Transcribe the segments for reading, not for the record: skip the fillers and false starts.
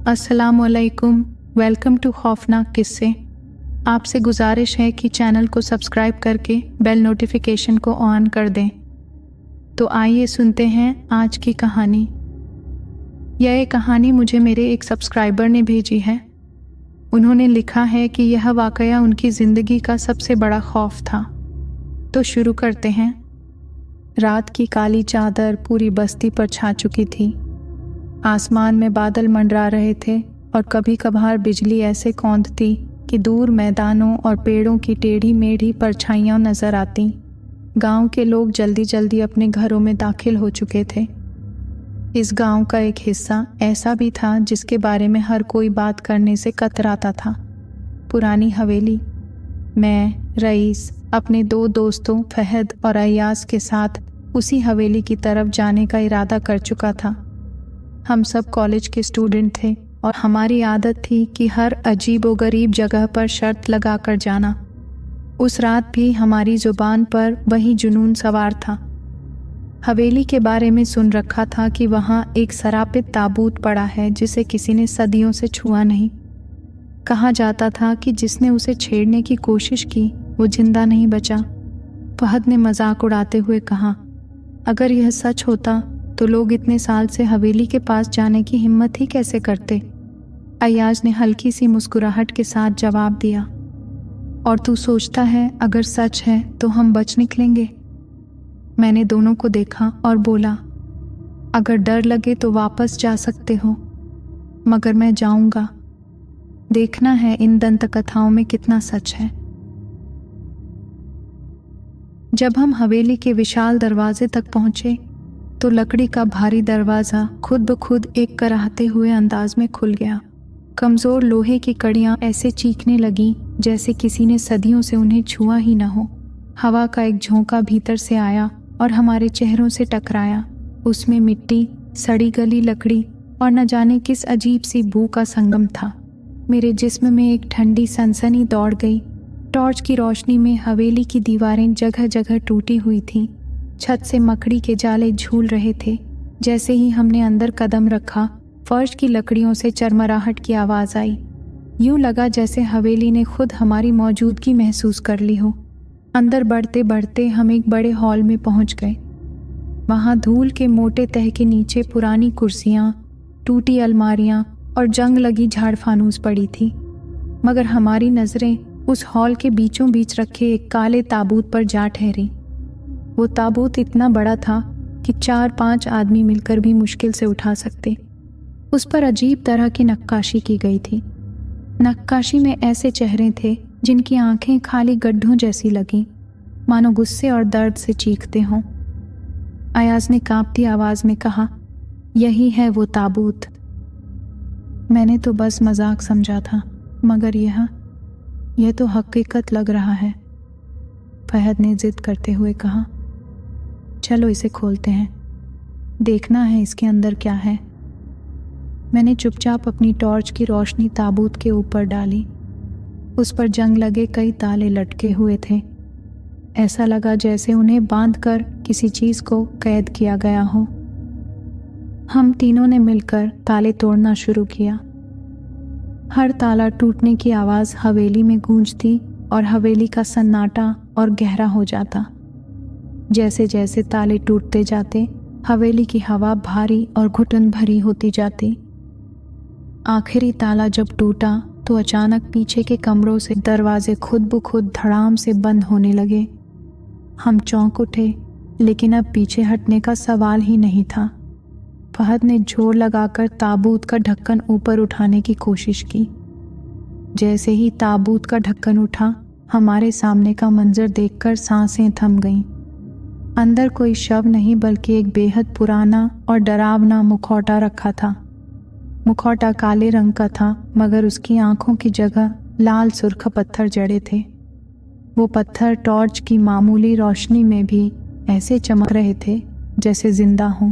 अस्सलामुअलैकुम, welcome to खौफनाक किस्से। आपसे गुजारिश है कि चैनल को सब्सक्राइब करके बेल नोटिफिकेशन को ऑन कर दें। तो आइए सुनते हैं आज की कहानी। यह कहानी मुझे मेरे एक सब्सक्राइबर ने भेजी है। उन्होंने लिखा है कि यह वाकया उनकी ज़िंदगी का सबसे बड़ा खौफ था। तो शुरू करते हैं। रात की काली चादर पूरी बस्ती पर छा चुकी थी। आसमान में बादल मंडरा रहे थे और कभी कभार बिजली ऐसे कौंधती कि दूर मैदानों और पेड़ों की टेढ़ी मेढ़ी परछाइयाँ नजर आती। गांव के लोग जल्दी जल्दी अपने घरों में दाखिल हो चुके थे। इस गांव का एक हिस्सा ऐसा भी था जिसके बारे में हर कोई बात करने से कतराता था। पुरानी हवेली। मैं, रईस, अपने दो दोस्तों फहद और अय्याज के साथ उसी हवेली की तरफ जाने का इरादा कर चुका था। हम सब कॉलेज के स्टूडेंट थे और हमारी आदत थी कि हर अजीब व गरीब जगह पर शर्त लगा कर जाना। उस रात भी हमारी जुबान पर वही जुनून सवार था। हवेली के बारे में सुन रखा था कि वहाँ एक सरापित ताबूत पड़ा है जिसे किसी ने सदियों से छुआ नहीं। कहा जाता था कि जिसने उसे छेड़ने की कोशिश की वो जिंदा नहीं बचा। फहद ने मजाक उड़ाते हुए कहा, अगर यह सच होता तो लोग इतने साल से हवेली के पास जाने की हिम्मत ही कैसे करते। अय्याज ने हल्की सी मुस्कुराहट के साथ जवाब दिया, और तू सोचता है अगर सच है तो हम बच निकलेंगे। मैंने दोनों को देखा और बोला, अगर डर लगे तो वापस जा सकते हो, मगर मैं जाऊंगा। देखना है इन दंतकथाओं में कितना सच है। जब हम हवेली के विशाल दरवाजे तक पहुंचे तो लकड़ी का भारी दरवाज़ा खुद ब खुद एक कराहते हुए अंदाज में खुल गया। कमज़ोर लोहे की कड़ियाँ ऐसे चीखने लगीं जैसे किसी ने सदियों से उन्हें छुआ ही न हो। हवा का एक झोंका भीतर से आया और हमारे चेहरों से टकराया। उसमें मिट्टी, सड़ी गली लकड़ी और न जाने किस अजीब सी बू का संगम था। मेरे जिस्म में एक ठंडी सनसनी दौड़ गई। टॉर्च की रोशनी में हवेली की दीवारें जगह जगह टूटी हुई थीं। छत से मकड़ी के जाले झूल रहे थे। जैसे ही हमने अंदर कदम रखा, फर्श की लकड़ियों से चरमराहट की आवाज़ आई। यूं लगा जैसे हवेली ने खुद हमारी मौजूदगी महसूस कर ली हो। अंदर बढ़ते बढ़ते हम एक बड़े हॉल में पहुंच गए। वहाँ धूल के मोटे तह के नीचे पुरानी कुर्सियाँ, टूटी अलमारियाँ और जंग लगी झाड़ फानूस पड़ी थी। मगर हमारी नज़रें उस हॉल के बीचों बीच रखे एक काले ताबूत पर जा ठहरी। वो ताबूत इतना बड़ा था कि 4-5 आदमी मिलकर भी मुश्किल से उठा सकते। उस पर अजीब तरह की नक्काशी की गई थी। नक्काशी में ऐसे चेहरे थे जिनकी आंखें खाली गड्ढों जैसी लगीं, मानो गुस्से और दर्द से चीखते हों। अयाज ने कांपती आवाज़ में कहा, यही है वो ताबूत। मैंने तो बस मजाक समझा था, मगर यह तो हकीकत लग रहा है। फहद ने जिद करते हुए कहा, चलो इसे खोलते हैं, देखना है इसके अंदर क्या है। मैंने चुपचाप अपनी टॉर्च की रोशनी ताबूत के ऊपर डाली। उस पर जंग लगे कई ताले लटके हुए थे। ऐसा लगा जैसे उन्हें बांधकर किसी चीज़ को कैद किया गया हो। हम तीनों ने मिलकर ताले तोड़ना शुरू किया। हर ताला टूटने की आवाज़ हवेली में गूंजती और हवेली का सन्नाटा और गहरा हो जाता। जैसे जैसे ताले टूटते जाते, हवेली की हवा भारी और घुटन भरी होती जाती। आखिरी ताला जब टूटा तो अचानक पीछे के कमरों से दरवाजे खुद ब खुद धड़ाम से बंद होने लगे। हम चौंक उठे, लेकिन अब पीछे हटने का सवाल ही नहीं था। फहद ने जोर लगाकर ताबूत का ढक्कन ऊपर उठाने की कोशिश की। जैसे ही ताबूत का ढक्कन उठा, हमारे सामने का मंजर देखकर सांसें थम गईं। अंदर कोई शव नहीं बल्कि एक बेहद पुराना और डरावना मुखौटा रखा था। मुखौटा काले रंग का था, मगर उसकी आंखों की जगह लाल सुर्ख पत्थर जड़े थे। वो पत्थर टॉर्च की मामूली रोशनी में भी ऐसे चमक रहे थे जैसे जिंदा हों।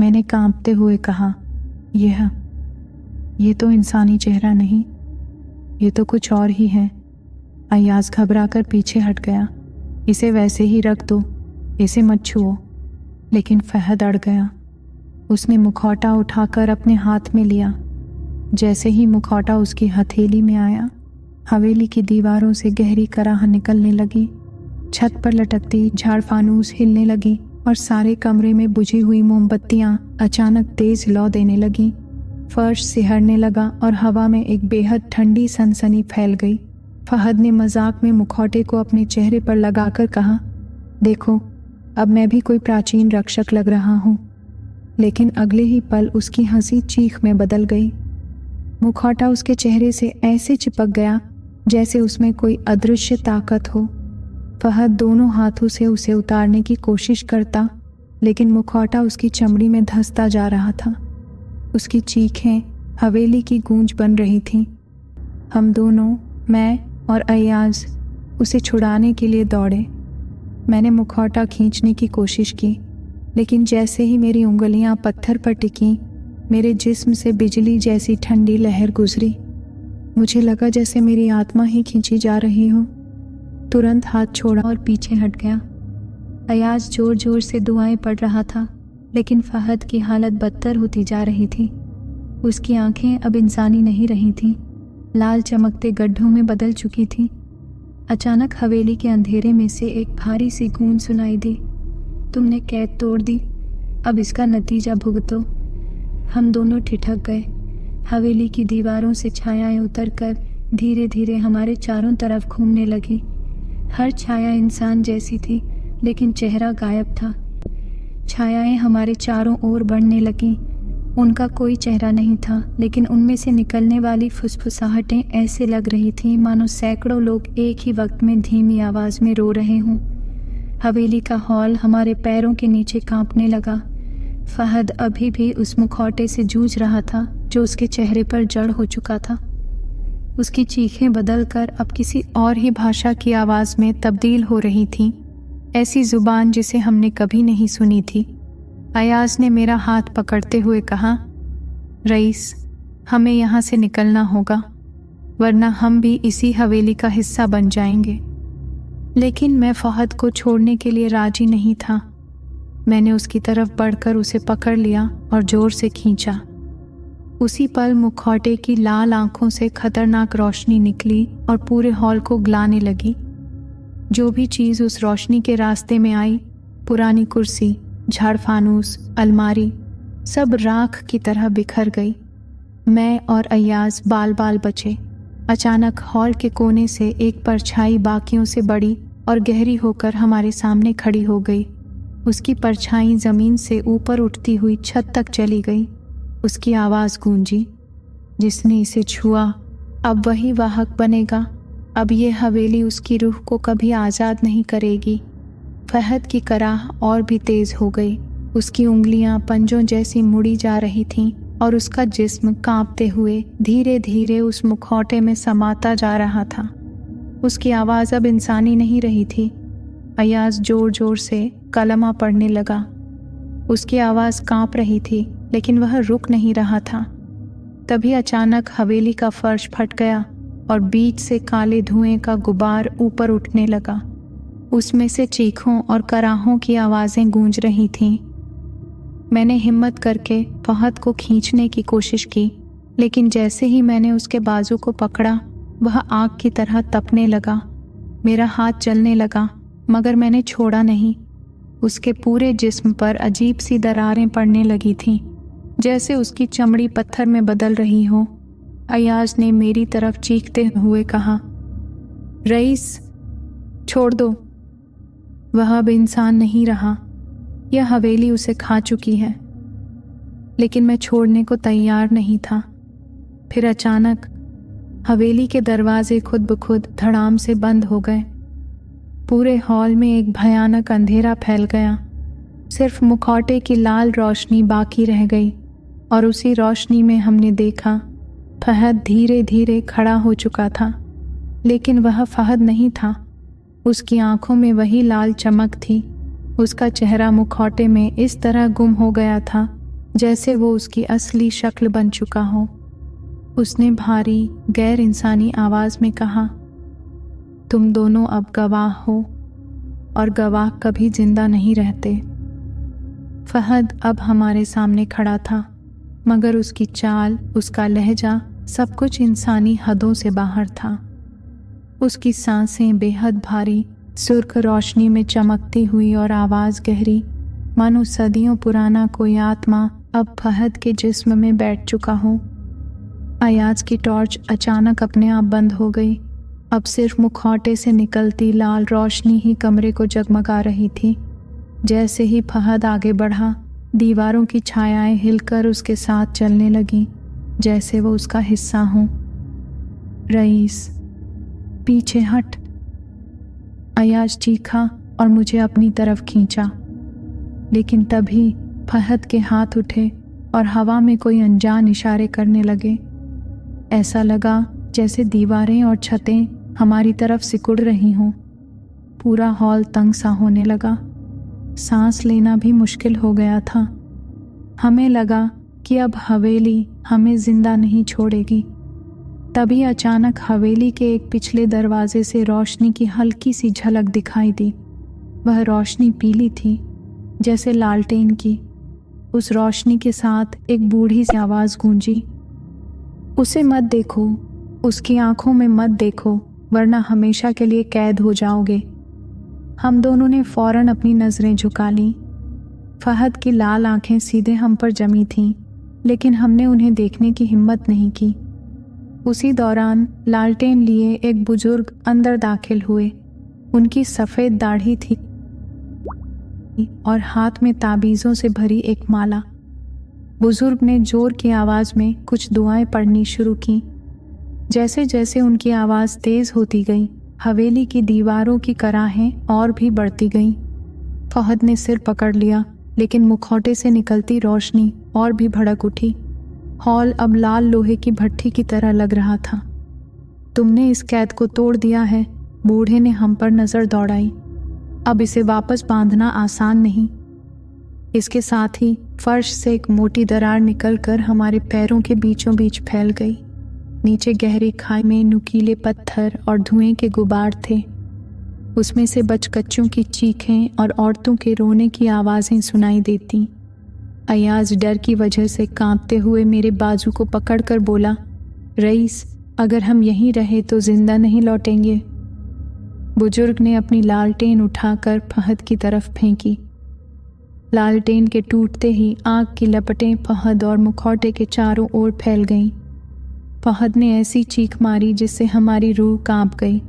मैंने कांपते हुए कहा, ये तो इंसानी चेहरा नहीं, ये तो कुछ और ही है। अय्याज घबराकर पीछे हट गया। इसे वैसे ही रख दो, इसे मत छुओ। लेकिन फहद अड़ गया। उसने मुखौटा उठाकर अपने हाथ में लिया। जैसे ही मुखौटा उसकी हथेली में आया, हवेली की दीवारों से गहरी कराह निकलने लगी। छत पर लटकती झाड़ फानूस हिलने लगी और सारे कमरे में बुझी हुई मोमबत्तियां अचानक तेज लौ देने लगी। फर्श सिहरने लगा और हवा में एक बेहद ठंडी सनसनी फैल गई। फहद ने मजाक में मुखौटे को अपने चेहरे पर लगाकर कहा, देखो, अब मैं भी कोई प्राचीन रक्षक लग रहा हूँ। लेकिन अगले ही पल उसकी हंसी चीख में बदल गई। मुखौटा उसके चेहरे से ऐसे चिपक गया जैसे उसमें कोई अदृश्य ताकत हो। फहद दोनों हाथों से उसे उतारने की कोशिश करता, लेकिन मुखौटा उसकी चमड़ी में धंसता जा रहा था। उसकी चीखें हवेली की गूंज बन रही थीं। हम दोनों, मैं और अय्याज, उसे छुड़ाने के लिए दौड़े। मैंने मुखौटा खींचने की कोशिश की, लेकिन जैसे ही मेरी उंगलियां पत्थर पर टिकीं, मेरे जिस्म से बिजली जैसी ठंडी लहर गुजरी। मुझे लगा जैसे मेरी आत्मा ही खींची जा रही हो। तुरंत हाथ छोड़ा और पीछे हट गया। अयाज जोर जोर से दुआएं पढ़ रहा था, लेकिन फहद की हालत बदतर होती जा रही थी। उसकी आंखें अब इंसानी नहीं रही थीं, लाल चमकते गड्ढों में बदल चुकी थीं। अचानक हवेली के अंधेरे में से एक भारी सी गूंज सुनाई दी, तुमने कैद तोड़ दी, अब इसका नतीजा भुगतो। हम दोनों ठिठक गए। हवेली की दीवारों से छायाएं उतरकर धीरे धीरे हमारे चारों तरफ घूमने लगी। हर छाया इंसान जैसी थी, लेकिन चेहरा गायब था। छायाएं हमारे चारों ओर बढ़ने लगीं। उनका कोई चेहरा नहीं था, लेकिन उनमें से निकलने वाली फुसफुसाहटें ऐसे लग रही थीं मानो सैकड़ों लोग एक ही वक्त में धीमी आवाज़ में रो रहे हों। हवेली का हॉल हमारे पैरों के नीचे कांपने लगा। फहद अभी भी उस मुखौटे से जूझ रहा था जो उसके चेहरे पर जड़ हो चुका था। उसकी चीखें बदलकर अब किसी और ही भाषा की आवाज़ में तब्दील हो रही थीं, ऐसी ज़ुबान जिसे हमने कभी नहीं सुनी थी। अयाज ने मेरा हाथ पकड़ते हुए कहा, रईस, हमें यहाँ से निकलना होगा, वरना हम भी इसी हवेली का हिस्सा बन जाएंगे। लेकिन मैं फहद को छोड़ने के लिए राजी नहीं था। मैंने उसकी तरफ बढ़कर उसे पकड़ लिया और जोर से खींचा। उसी पल मुखौटे की लाल आंखों से खतरनाक रोशनी निकली और पूरे हॉल को ग्लाने लगी। जो भी चीज़ उस रोशनी के रास्ते में आई, पुरानी कुर्सी, झाड़ फानूस, अलमारी, सब राख की तरह बिखर गई। मैं और अय्याज बाल बाल बचे। अचानक हॉल के कोने से एक परछाई बाकियों से बड़ी और गहरी होकर हमारे सामने खड़ी हो गई। उसकी परछाई ज़मीन से ऊपर उठती हुई छत तक चली गई। उसकी आवाज़ गूंजी, जिसने इसे छुआ अब वही वाहक बनेगा। अब ये हवेली उसकी रूह को कभी आज़ाद नहीं करेगी। फहद की कराह और भी तेज़ हो गई। उसकी उंगलियां पंजों जैसी मुड़ी जा रही थीं और उसका जिस्म कांपते हुए धीरे धीरे उस मुखौटे में समाता जा रहा था। उसकी आवाज़ अब इंसानी नहीं रही थी। अयाज जोर जोर से कलमा पढ़ने लगा। उसकी आवाज़ कांप रही थी, लेकिन वह रुक नहीं रहा था। तभी अचानक हवेली का फर्श फट गया और बीच से काले धुएं का गुबार ऊपर उठने लगा। उसमें से चीखों और कराहों की आवाज़ें गूंज रही थीं। मैंने हिम्मत करके फहद को खींचने की कोशिश की, लेकिन जैसे ही मैंने उसके बाजू को पकड़ा, वह आग की तरह तपने लगा। मेरा हाथ जलने लगा, मगर मैंने छोड़ा नहीं। उसके पूरे जिस्म पर अजीब सी दरारें पड़ने लगी थीं, जैसे उसकी चमड़ी पत्थर में बदल रही हो। अयाज ने मेरी तरफ चीखते हुए कहा, रईस, छोड़ दो। वह अब इंसान नहीं रहा। यह हवेली उसे खा चुकी है। लेकिन मैं छोड़ने को तैयार नहीं था। फिर अचानक हवेली के दरवाजे खुद ब खुद धड़ाम से बंद हो गए। पूरे हॉल में एक भयानक अंधेरा फैल गया। सिर्फ मुखौटे की लाल रोशनी बाकी रह गई और उसी रोशनी में हमने देखा फहद धीरे धीरे खड़ा हो चुका था। लेकिन वह फहद नहीं था। उसकी आंखों में वही लाल चमक थी। उसका चेहरा मुखौटे में इस तरह गुम हो गया था जैसे वो उसकी असली शक्ल बन चुका हो। उसने भारी गैर इंसानी आवाज़ में कहा, तुम दोनों अब गवाह हो और गवाह कभी जिंदा नहीं रहते। फहद अब हमारे सामने खड़ा था। मगर उसकी चाल, उसका लहजा, सब कुछ इंसानी हदों से बाहर था। उसकी सांसें बेहद भारी, सुर्ख रोशनी में चमकती हुई और आवाज़ गहरी, मानो सदियों पुराना कोई आत्मा अब फहद के जिस्म में बैठ चुका हो। अयाज की टॉर्च अचानक अपने आप बंद हो गई। अब सिर्फ मुखौटे से निकलती लाल रोशनी ही कमरे को जगमगा रही थी। जैसे ही फहद आगे बढ़ा, दीवारों की छायाएं हिलकर उसके साथ चलने लगीं, जैसे वो उसका हिस्सा हों। रईस, पीछे हट, अयाज चीखा और मुझे अपनी तरफ खींचा। लेकिन तभी फहद के हाथ उठे और हवा में कोई अनजान इशारे करने लगे। ऐसा लगा जैसे दीवारें और छतें हमारी तरफ सिकुड़ रही हों। पूरा हॉल तंग सा होने लगा। सांस लेना भी मुश्किल हो गया था। हमें लगा कि अब हवेली हमें जिंदा नहीं छोड़ेगी। तभी अचानक हवेली के एक पिछले दरवाजे से रोशनी की हल्की सी झलक दिखाई दी। वह रोशनी पीली थी, जैसे लालटेन की। उस रोशनी के साथ एक बूढ़ी सी आवाज़ गूंजी, उसे मत देखो, उसकी आंखों में मत देखो, वरना हमेशा के लिए कैद हो जाओगे। हम दोनों ने फौरन अपनी नज़रें झुका लीं। फहद की लाल आंखें सीधे हम पर जमी थीं, लेकिन हमने उन्हें देखने की हिम्मत नहीं की। उसी दौरान लालटेन लिए एक बुजुर्ग अंदर दाखिल हुए। उनकी सफ़ेद दाढ़ी थी और हाथ में ताबीज़ों से भरी एक माला। बुजुर्ग ने जोर की आवाज़ में कुछ दुआएं पढ़नी शुरू की। जैसे जैसे उनकी आवाज़ तेज़ होती गई, हवेली की दीवारों की कराहें और भी बढ़ती गईं। फहद ने सिर पकड़ लिया, लेकिन मुखौटे से निकलती रोशनी और भी भड़क उठी। हॉल अब लाल लोहे की भट्ठी की तरह लग रहा था। तुमने इस कैद को तोड़ दिया है, बूढ़े ने हम पर नज़र दौड़ाई। अब इसे वापस बांधना आसान नहीं। इसके साथ ही फर्श से एक मोटी दरार निकलकर हमारे पैरों के बीचों बीच फैल गई। नीचे गहरी खाई में नुकीले पत्थर और धुएं के गुबार थे। उसमें से बचकच्चों की चीखें और औरतों के रोने की आवाज़ें सुनाई देती। अयाज डर की वजह से कांपते हुए मेरे बाजू को पकड़कर बोला, रईस, अगर हम यहीं रहे तो जिंदा नहीं लौटेंगे। बुजुर्ग ने अपनी लालटेन उठाकर फहद की तरफ फेंकी। लालटेन के टूटते ही आग की लपटें फहद और मुखौटे के चारों ओर फैल गईं। फहद ने ऐसी चीख मारी जिससे हमारी रूह कांप गई,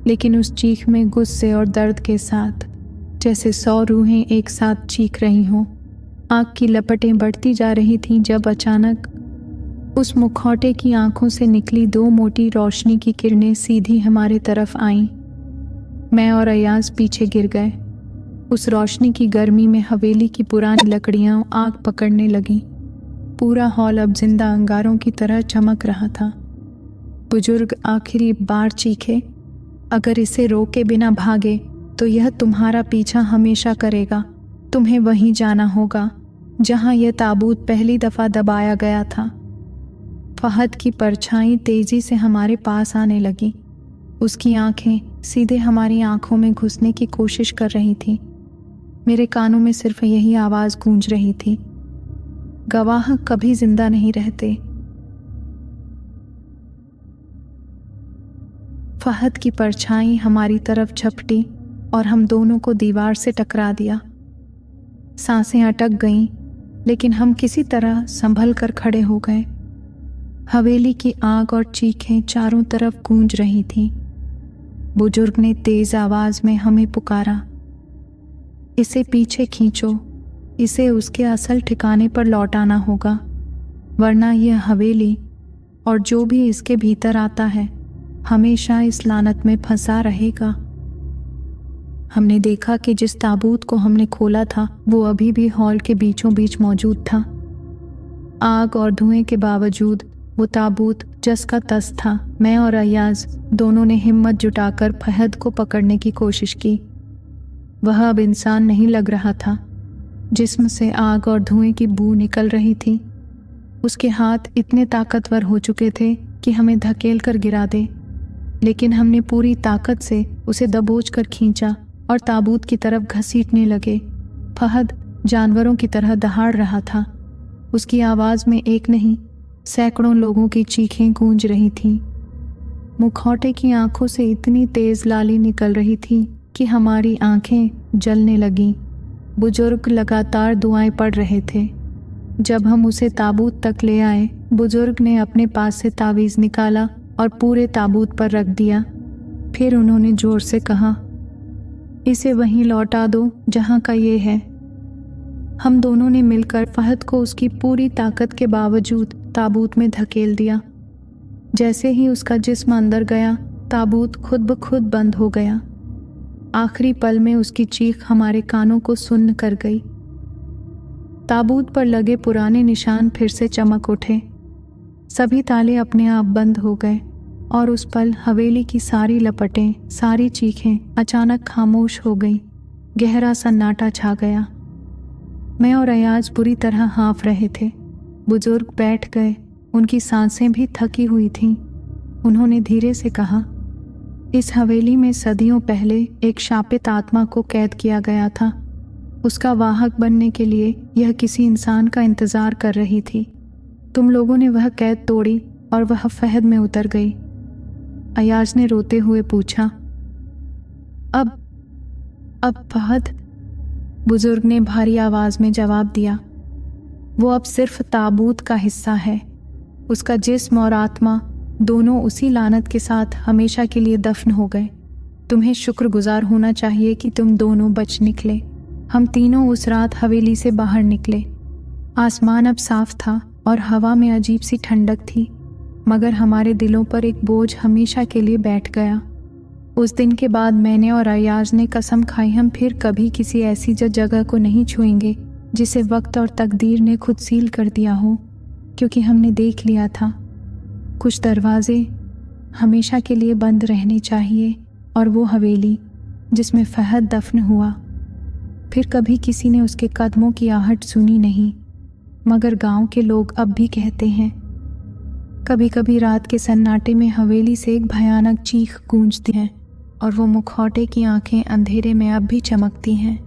लेकिन उस चीख में गुस्से और दर्द के साथ, जैसे 100 रूहें एक साथ चीख रही हों। आग की लपटें बढ़ती जा रही थीं जब अचानक उस मुखौटे की आंखों से निकली 2 मोटी रोशनी की किरणें सीधी हमारे तरफ आईं। मैं और अयाज पीछे गिर गए। उस रोशनी की गर्मी में हवेली की पुरानी लकड़ियां आग पकड़ने लगीं। पूरा हॉल अब जिंदा अंगारों की तरह चमक रहा था। बुजुर्ग आखिरी बार चीखे, अगर इसे रोके बिना भागे तो यह तुम्हारा पीछा हमेशा करेगा। तुम्हें वहीं जाना होगा जहां यह ताबूत पहली दफ़ा दबाया गया था। फहद की परछाई तेजी से हमारे पास आने लगी। उसकी आंखें सीधे हमारी आंखों में घुसने की कोशिश कर रही थीं। मेरे कानों में सिर्फ यही आवाज़ गूंज रही थी, गवाह कभी जिंदा नहीं रहते। फहद की परछाई हमारी तरफ झपटी और हम दोनों को दीवार से टकरा दिया। सांसें अटक गईं, लेकिन हम किसी तरह संभल कर खड़े हो गए। हवेली की आग और चीखें चारों तरफ गूंज रही थीं। बुजुर्ग ने तेज आवाज में हमें पुकारा, इसे पीछे खींचो, इसे उसके असल ठिकाने पर लौटाना होगा, वरना यह हवेली और जो भी इसके भीतर आता है हमेशा इस लानत में फंसा रहेगा। हमने देखा कि जिस ताबूत को हमने खोला था वो अभी भी हॉल के बीचों बीच मौजूद था। आग और धुएं के बावजूद वो ताबूत जस का तस था। मैं और अयाज दोनों ने हिम्मत जुटाकर फहद को पकड़ने की कोशिश की। वह अब इंसान नहीं लग रहा था। जिस्म से आग और धुएं की बू निकल रही थी। उसके हाथ इतने ताकतवर हो चुके थे कि हमें धकेल कर गिरा दे, लेकिन हमने पूरी ताकत से उसे दबोच कर खींचा और ताबूत की तरफ घसीटने लगे। फहद जानवरों की तरह दहाड़ रहा था। उसकी आवाज़ में एक नहीं, सैकड़ों लोगों की चीखें गूंज रही थीं। मुखौटे की आंखों से इतनी तेज़ लाली निकल रही थी कि हमारी आंखें जलने लगीं। बुजुर्ग लगातार दुआएं पढ़ रहे थे। जब हम उसे ताबूत तक ले आए, बुजुर्ग ने अपने पास से तावीज़ निकाला और पूरे ताबूत पर रख दिया। फिर उन्होंने जोर से कहा, इसे वहीं लौटा दो जहाँ का ये है। हम दोनों ने मिलकर फहद को उसकी पूरी ताकत के बावजूद ताबूत में धकेल दिया। जैसे ही उसका जिस्म अंदर गया, ताबूत खुद ब खुद बंद हो गया। आखिरी पल में उसकी चीख हमारे कानों को सुन्न कर गई। ताबूत पर लगे पुराने निशान फिर से चमक उठे। सभी ताले अपने आप बंद हो गए और उस पल हवेली की सारी लपटें, सारी चीखें अचानक खामोश हो गईं। गहरा सन्नाटा छा गया। मैं और अयाज बुरी तरह हाँफ रहे थे। बुजुर्ग बैठ गए, उनकी सांसें भी थकी हुई थीं। उन्होंने धीरे से कहा, इस हवेली में सदियों पहले एक शापित आत्मा को कैद किया गया था। उसका वाहक बनने के लिए यह किसी इंसान का इंतज़ार कर रही थी। तुम लोगों ने वह कैद तोड़ी और वह फहद में उतर गई। अयाज ने रोते हुए पूछा, अब फहद? बुजुर्ग ने भारी आवाज़ में जवाब दिया, वो अब सिर्फ ताबूत का हिस्सा है। उसका जिस्म और आत्मा दोनों उसी लानत के साथ हमेशा के लिए दफन हो गए। तुम्हें शुक्रगुजार होना चाहिए कि तुम दोनों बच निकले। हम तीनों उस रात हवेली से बाहर निकले। आसमान अब साफ था और हवा में अजीब सी ठंडक थी, मगर हमारे दिलों पर एक बोझ हमेशा के लिए बैठ गया। उस दिन के बाद मैंने और अयाज ने कसम खाई, हम फिर कभी किसी ऐसी जगह को नहीं छुएंगे जिसे वक्त और तकदीर ने खुद सील कर दिया हो, क्योंकि हमने देख लिया था कुछ दरवाजे हमेशा के लिए बंद रहने चाहिए, और वो हवेली जिसमें फहद दफन हुआ, फिर कभी किसी ने उसके कदमों की आहट सुनी नहीं। मगर गांव के लोग अब भी कहते हैं, कभी कभी रात के सन्नाटे में हवेली से एक भयानक चीख गूंजती है और वो मुखौटे की आंखें अंधेरे में अब भी चमकती हैं।